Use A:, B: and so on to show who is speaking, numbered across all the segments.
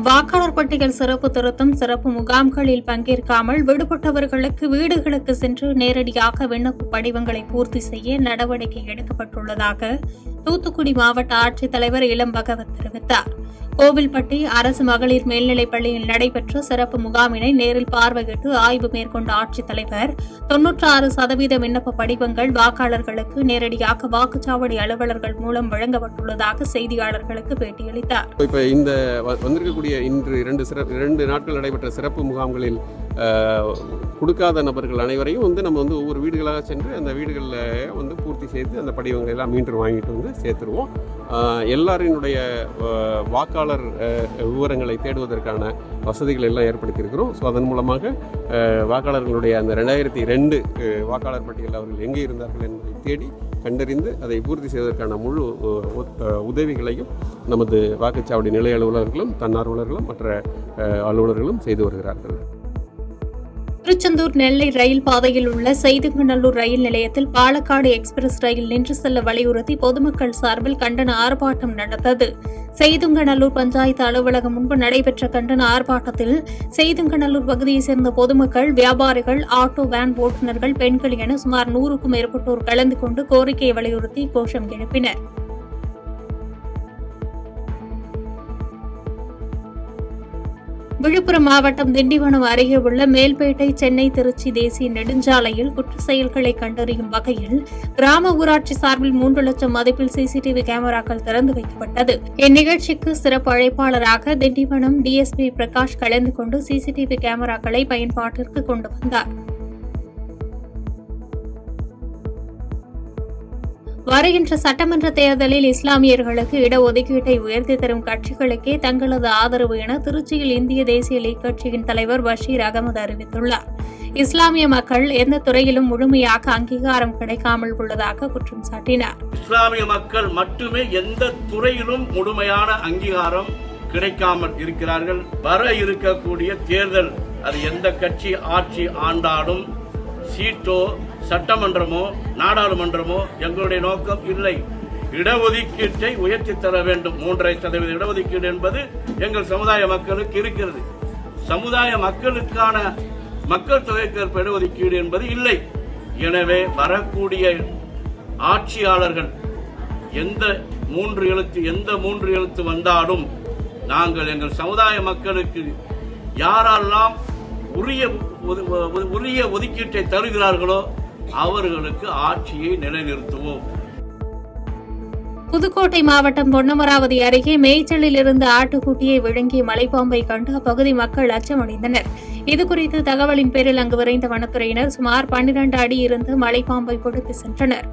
A: வாக்காளர் பட்டியல் சிறப்பு திருத்தம் சிறப்பு முகாம்களில் பங்கேற்காமல் விடுபட்டவர்களுக்கு வீடுகளுக்கு சென்று நேரடியாக விண்ணப்ப படிவங்களை பூர்த்தி செய்ய நடவடிக்கை எடுக்கப்பட்டுள்ளதாக தூத்துக்குடி மாவட்ட ஆட்சித்தலைவர் இளம் பகவத் தெரிவித்தார். கோவில்பட்டி அரசு மகளிர் மேல்நிலைப் பள்ளியில் நடைபெற்ற சிறப்பு முகாமினை நேரில் பார்வையிட்டு ஆய்வு மேற்கொண்ட ஆட்சித்தலைவர் 96% விண்ணப்ப படிவங்கள் வாக்காளர்களுக்கு நேரடியாக வாக்குச்சாவடி அலுவலர்கள் மூலம் வழங்கப்பட்டுள்ளதாக செய்தியாளர்களுக்கு பேட்டியளித்தார்.
B: இப்ப இந்த வந்திருக்கக்கூடிய இன்று 2 நாட்கள் நடைபெற்ற சிறப்பு முகாம்களில் கொடுக்காத நபர்கள் அனைவரையும் நம்ம ஒவ்வொரு வீடுகளாக சென்று அந்த வீடுகளில் பூர்த்தி செய்து அந்த படிவங்களை எல்லாம் மீண்டும் வாங்கிட்டு சேர்த்துருவோம். எல்லாரினுடைய வாக்காளர் விவரங்களை தேடுவதற்கான வசதிகள் எல்லாம் ஏற்படுத்தியிருக்கிறோம். ஸோ அதன் மூலமாக வாக்காளர்களுடைய அந்த 2002 வாக்காளர் பட்டியலில் அவர்கள் எங்கே இருந்தார்கள் என்பதை தேடி கண்டறிந்து அதை பூர்த்தி செய்வதற்கான முழு உதவிகளையும் நமது வாக்குச்சாவடி நிலைய அலுவலர்களும் தன்னார்வலர்களும் மற்ற அலுவலர்களும் செய்து வருகிறார்கள்.
A: திருச்செந்தூர் நெல்லை ரயில் பாதையில் உள்ள செய்துங்கநல்லூர் ரயில் நிலையத்தில் பாலக்காடு எக்ஸ்பிரஸ் ரயில் நின்று செல்ல வலியுறுத்தி பொதுமக்கள் சார்பில் கண்டன ஆர்ப்பாட்டம் நடந்தது. செய்துங்கநல்லூர் பஞ்சாயத்து அலுவலகம் முன்பு நடைபெற்ற கண்டன ஆர்ப்பாட்டத்தில் செய்துங்கநல்லூர் பகுதியைச் சேர்ந்த பொதுமக்கள், வியாபாரிகள், ஆட்டோ வேன் ஓட்டுநர்கள், பெண்கள் என சுமார் 100க்கும் மேற்பட்டோர் கலந்து கொண்டு கோரிக்கையை வலியுறுத்தி கோஷம் எழுப்பினர். விழுப்புரம் மாவட்டம் திண்டிவனம் அருகே உள்ள மேல்பேட்டை சென்னை திருச்சி தேசிய நெடுஞ்சாலையில் குற்ற செயல்களை கண்டறியும் வகையில் கிராம ஊராட்சி சார்பில் 3 லட்சம் மதிப்பில் சிசிடிவி கேமராக்கள் திறந்து வைக்கப்பட்டது. இந்நிகழ்ச்சிக்கு சிறப்பு அழைப்பாளராக திண்டிவனம் டிஎஸ்பி பிரகாஷ் கலந்து கொண்டு சிசிடிவி கேமராக்களை பயன்பாட்டிற்கு கொண்டு வந்தார். வருகின்ற சட்டமன்ற தேர்தலில் இஸ்லாமியர்களுக்கு இடஒதுக்கீட்டை உயர்த்தி தரும் கட்சிகளுக்கே தங்களது ஆதரவு என திருச்சியில் இந்திய தேசிய லீக் கட்சியின் தலைவர் பஷீர் அகமது அறிவித்துள்ளார். இஸ்லாமிய மக்கள் எந்த துறையிலும் முழுமையாக அங்கீகாரம் கிடைக்காமல் உள்ளதாக குற்றம் சாட்டினார்.
C: இஸ்லாமிய மக்கள் மட்டுமே எந்த துறையிலும் முழுமையான அங்கீகாரம் கிடைக்காமல் இருக்கிறார்கள். வர இருக்கக்கூடிய தேர்தல் அது எந்த கட்சி ஆட்சி ஆண்டாலும் சீட்டோ சட்டமன்றமோ நாடாளுமன்றமோ எங்களுடைய நோக்கம் இல்லை. இடஒதுக்கீட்டை உயர்த்தி தர வேண்டும். 3.5% இடஒதுக்கீடு என்பது எங்கள் சமுதாய மக்களுக்கு இருக்கிறது. சமுதாய மக்களுக்கான மக்கள் தொகைக்கேற்ப இடஒதுக்கீடு என்பது இல்லை. எனவே வரக்கூடிய ஆட்சியாளர்கள் எந்த 3 எழுத்து வந்தாலும் நாங்கள் எங்கள் சமுதாய மக்களுக்கு யாரெல்லாம் உரிய ஒதுக்கீட்டை தருகிறார்களோ அவர்களுக்கு ஆட்சியை நிலைநிறுத்துவோம்.
A: புதுக்கோட்டை மாவட்டம் பொன்னமராவதி அருகே மேய்ச்சலில் இருந்து ஆட்டுக்குட்டியை விழுங்கிய மலைப்பாம்பை கண்டு அப்பகுதி மக்கள் அச்சமடைந்தனர். இதுகுறித்து தகவலின் பேரில் அங்கு விரைந்த வனத்துறையினர் சுமார் 12 அடி இருந்து மலைப்பாம்பை பிடித்து சென்றனர்.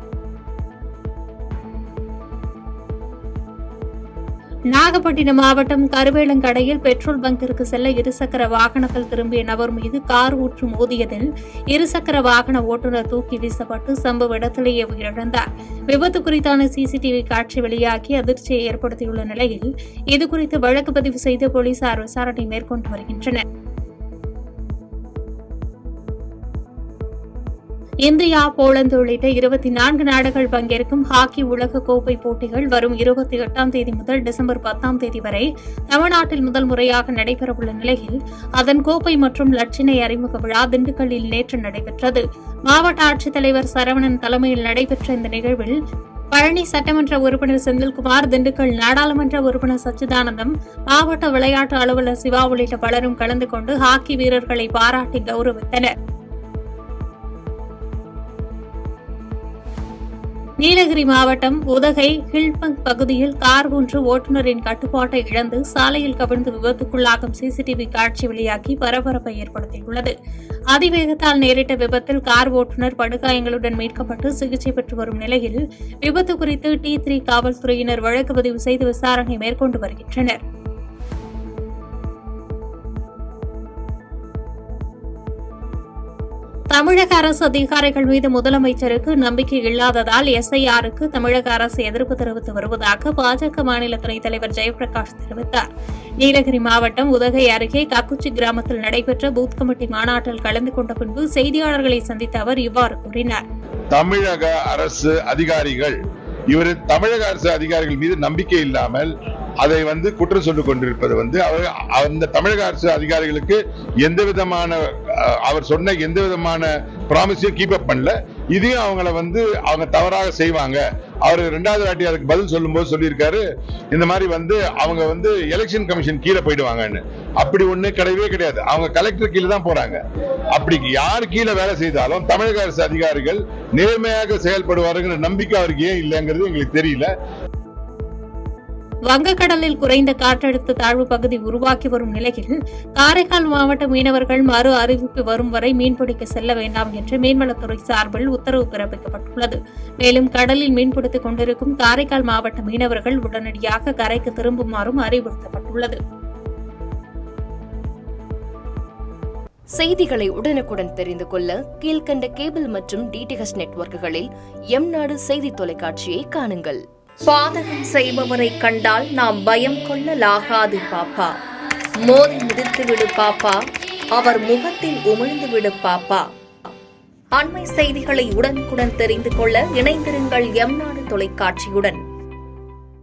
A: நாகப்பட்டினம் மாவட்டம் கருவேலங்கடையில் பெட்ரோல் பங்கிற்கு செல்ல இருசக்கர வாகனத்தில் திரும்பிய நபர் மீது கார் ஊற்று மோதியதில் இருசக்கர வாகன ஓட்டுநர் தூக்கி வீசப்பட்டு சம்பவ இடத்திலேயே உயிரிழந்தார். விபத்து குறித்தான சிசிடிவி காட்சி வெளியாகி அதிர்ச்சியை ஏற்படுத்தியுள்ள நிலையில் இதுகுறித்து வழக்கு பதிவு செய்து போலீசார் விசாரணை மேற்கொண்டு வருகின்றனர். இந்தியா, போலந்து உள்ளிட்ட 24 நாடுகள் பங்கேற்கும் ஹாக்கி உலக கோப்பை போட்டிகள் வரும் 28ஆம் தேதி முதல் டிசம்பர் 10ஆம் தேதி வரை தமிழ்நாட்டில் முதல் முறையாக நடைபெறவுள்ள நிலையில் அதன் கோப்பை மற்றும் லட்சினை அறிமுக விழா திண்டுக்கல்லில் நேற்று நடைபெற்றது. மாவட்ட ஆட்சித்தலைவர் சரவணன் தலைமையில் நடைபெற்ற இந்த நிகழ்வில் பழனி சட்டமன்ற உறுப்பினர் செந்தில்குமார், திண்டுக்கல் நாடாளுமன்ற உறுப்பினர் சச்சிதானந்தம், மாவட்ட விளையாட்டு அலுவலர் சிவா உள்ளிட்ட பலரும் கலந்து கொண்டு ஹாக்கி வீரர்களை பாராட்டி கௌரவித்தனர். நீலகிரி மாவட்டம் உதகை ஹில்பங்க் பகுதியில் கார் ஒன்று ஓட்டுநரின் கட்டுப்பாட்டை இழந்து சாலையில் கவிழ்ந்து விபத்துக்குள்ளாகும் சிசிடிவி காட்சி வெளியாகி பரபரப்பை ஏற்படுத்தியுள்ளது. அதிவேகத்தால் நேரிட்ட விபத்தில் கார் ஓட்டுநர் படுகாயங்களுடன் மீட்கப்பட்டு சிகிச்சை பெற்று வரும் நிலையில் விபத்து குறித்து T3 காவல்துறையினர் வழக்கு பதிவு செய்து விசாரணை மேற்கொண்டு வருகின்றனர். தமிழக அரசு அதிகாரிகள் மீது முதலமைச்சருக்கு நம்பிக்கை இல்லாததால் SIR-க்கு தமிழக அரசு எதிர்ப்பு தெரிவித்து வருவதாக பாஜக மாநில துணைத் தலைவர் ஜெயபிரகாஷ் தெரிவித்தார். நீலகிரி மாவட்டம் உதகை அருகே கக்குச்சி கிராமத்தில் நடைபெற்ற பூத் கமிட்டி மாநாட்டில் கலந்து கொண்ட பின்பு செய்தியாளர்களை சந்தித்த அவர் இவ்வாறு கூறினார்.
D: தமிழக அரசு அதிகாரிகள் மீது நம்பிக்கை இல்லாமல் அதை குற்றம் சொல்லிக் கொண்டிருப்பது அந்த தமிழக அரசு அதிகாரிகளுக்கு எந்த விதமான அவர் சொன்ன எந்த விதமான ப்ராமிஸையும் கீப் அப் பண்ணல. இதையும் அவங்கள அவங்க தவறாக செய்வாங்க. அவர் 2வது வாட்டி அதுக்கு பதில் சொல்லும்போது சொல்லியிருக்காரு, இந்த மாதிரி அவங்க எலெக்ஷன் கமிஷன் கீழே போயிடுவாங்கன்னு. அப்படி ஒண்ணு கிடையவே கிடையாது. அவங்க கலெக்டர் கீழே தான் போறாங்க. அப்படி யார் கீழே வேலை செய்தாலும் தமிழக அரசு அதிகாரிகள் நேர்மையாக செயல்படுவார்கள் நம்பிக்கை அவருக்கு ஏன் இல்லைங்கிறது எங்களுக்கு தெரியல.
A: வங்கக்கடலில் குறைந்த காற்றழுத்த தாழ்வு பகுதி உருவாக்கி வரும் நிலையில் காரைக்கால் மாவட்ட மீனவர்கள் மறு அறிவிப்பு வரும் வரை மீன்பிடிக்க செல்ல வேண்டாம் என்று மீன்வளத்துறை சார்பில் உத்தரவு பிறப்பிக்கப்பட்டுள்ளது. மேலும் கடலில் மீன்பிடித்துக் கொண்டிருக்கும் காரைக்கால் மாவட்ட மீனவர்கள் உடனடியாக கரைக்கு திரும்புமாறும் அறிவுறுத்தப்பட்டுள்ளது.
E: செய்திகளை உடனுக்குடன் தெரிந்து கொள்ள கீழ்கண்ட கேபிள் மற்றும் டிடிஎச் நெட்வொர்க்குகளில் எம்நாடு செய்தி தொலைக்காட்சியை காணுங்கள். பாதகம் செய்பவரை கண்டால் நாம் பயம் கொள்ளலாகாது பாப்பா. மோதி மிதித்துவிடு பாப்பா, அவர் முகத்தில் உமிழ்ந்துவிடு பாப்பா. அண்மை செய்திகளை உடனுக்குடன் தெரிந்து கொள்ள இணைந்திருங்கள் எம்நாடு தொலைக்காட்சியுடன்.